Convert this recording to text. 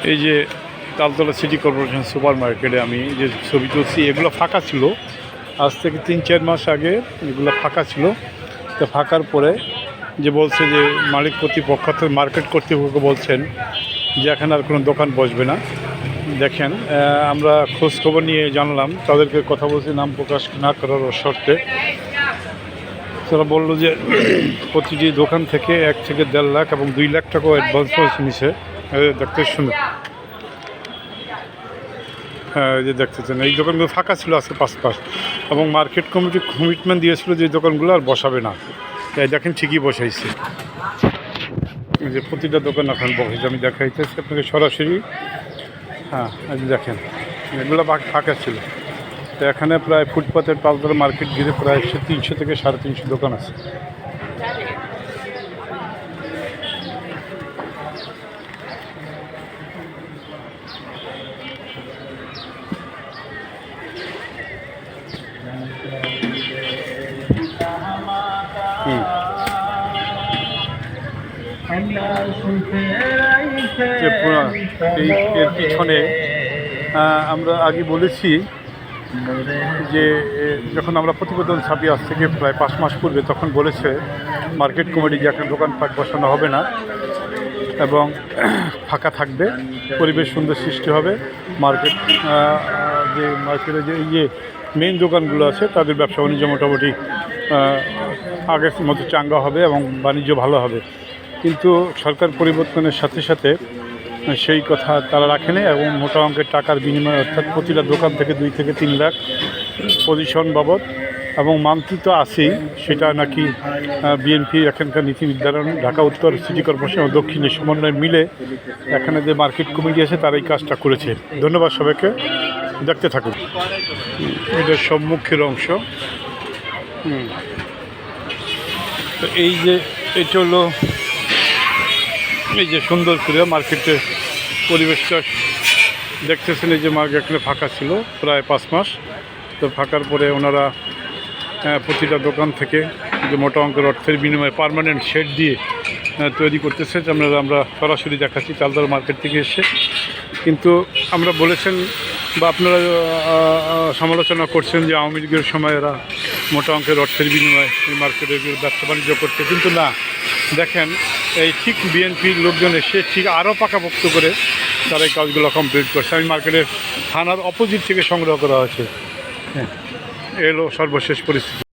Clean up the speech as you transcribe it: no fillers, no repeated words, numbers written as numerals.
এই যে Taltala city corporation super মার্কেটে আমি যে ছবি তুলছি, এগুলো ফাঁকা ছিল আজ থেকে 3-4 মাস আগে। এগুলো ফাঁকা ছিল, তো ফাঁকার পরে যে বলছে যে মালিক কর্তৃপক্ষ মার্কেট কর্তৃপক্ষ বলছেন যে এখানে আর কোনো দোকান বসবে না। দেখেন, আমরা খোঁজখবর নিয়ে জানলাম, তাদেরকে কথা বলছি নাম প্রকাশ না করার শর্তে। তারা বললো যে প্রতিটি দোকান থেকে 1 থেকে 1.5 লাখ এবং 2 লাখ টাকাও অ্যাডভান্স নিছে। দেখতে সুন্দর, হ্যাঁ এই যে দেখতেছেন এই দোকানগুলো ফাঁকা ছিল আজকে 5 মাস, এবং মার্কেট কমিটি কমিটমেন্ট দিয়েছিল যে এই দোকানগুলো আর বসাবে না। তাই দেখেন ঠিকই বসাইছে, যে প্রতিটা দোকান এখন বসাইছে। আমি দেখাইতেছি আপনাকে সরাসরি। হ্যাঁ এই যে দেখেন এগুলো ফাঁকা ছিল। তো এখানে প্রায় ফুটপাতের তালতলা মার্কেট ঘিরে প্রায় 300 থেকে 350 দোকান আছে। এর পিছনে আমরা আগে বলেছি যে যখন আমরা প্রতিবেদন ছাপি আজ থেকে প্রায় 5 মাস পূর্বে, তখন বলেছে মার্কেট কমিটি যে এখন দোকানপাট বসানো হবে না এবং ফাঁকা থাকবে, পরিবেশ সুন্দর সৃষ্টি হবে। মার্কেট যে মার্কেটে যে মেইন দোকানগুলো আছে তাদের ব্যবসা বাণিজ্য মোটামুটি আগের মতো চাঙ্গা হবে এবং বাণিজ্য ভালো হবে। কিন্তু সরকার পরিবর্তনের সাথে সাথে সেই কথা তারা রাখেনি এবং মোটা অঙ্কের টাকার বিনিময়ে, অর্থাৎ প্রতিটা দোকান থেকে 2 থেকে 3 লাখ পজিশন বাবদ এবং মান্থলি তো আছেই, সেটা নাকি বিএনপি এখানকার নীতি নির্ধারণ ঢাকা উত্তর সিটি কর্পোরেশন ও দক্ষিণের সমন্বয় মিলে এখানে যে মার্কেট কমিটি আছে তারা এই কাজটা করেছে। ধন্যবাদ সবাইকে, দেখতে থাকুন। এটা সম্মুখের অংশ। তো এই যে এটা হলো এই যে সুন্দর করে মার্কেটের পরিবেশটা দেখতেছেন। এই যে মার্কেট এখানে ফাঁকা ছিল প্রায় 5 মাস, তো ফাঁকার পরে ওনারা প্রতিটা দোকান থেকে যে মোটা অঙ্কের অর্থের বিনিময়ে পার্মানেন্ট শেড দিয়ে তৈরি করতেছে। আমরা সরাসরি দেখাচ্ছি তালতলা মার্কেট থেকে এসে। কিন্তু আমরা বলেছেন বা আপনারা সমালোচনা করছেন যে আওয়ামী লীগের সময় এরা মোটা অঙ্কের অর্থের বিনিময়ে এই মার্কেটে ব্যবসা বাণিজ্য করছে, কিন্তু না, দেখেন এই ঠিক বিএনপির লোকজন এসে ঠিক আরও পাকাপোক্ত করে তারা এই কাজগুলো কমপ্লিট করছে। আমি মার্কেটের থানার অপোজিট থেকে সংগ্রহ করা হয়েছে। হ্যাঁ, এলো সর্বশেষ পরিস্থিতি।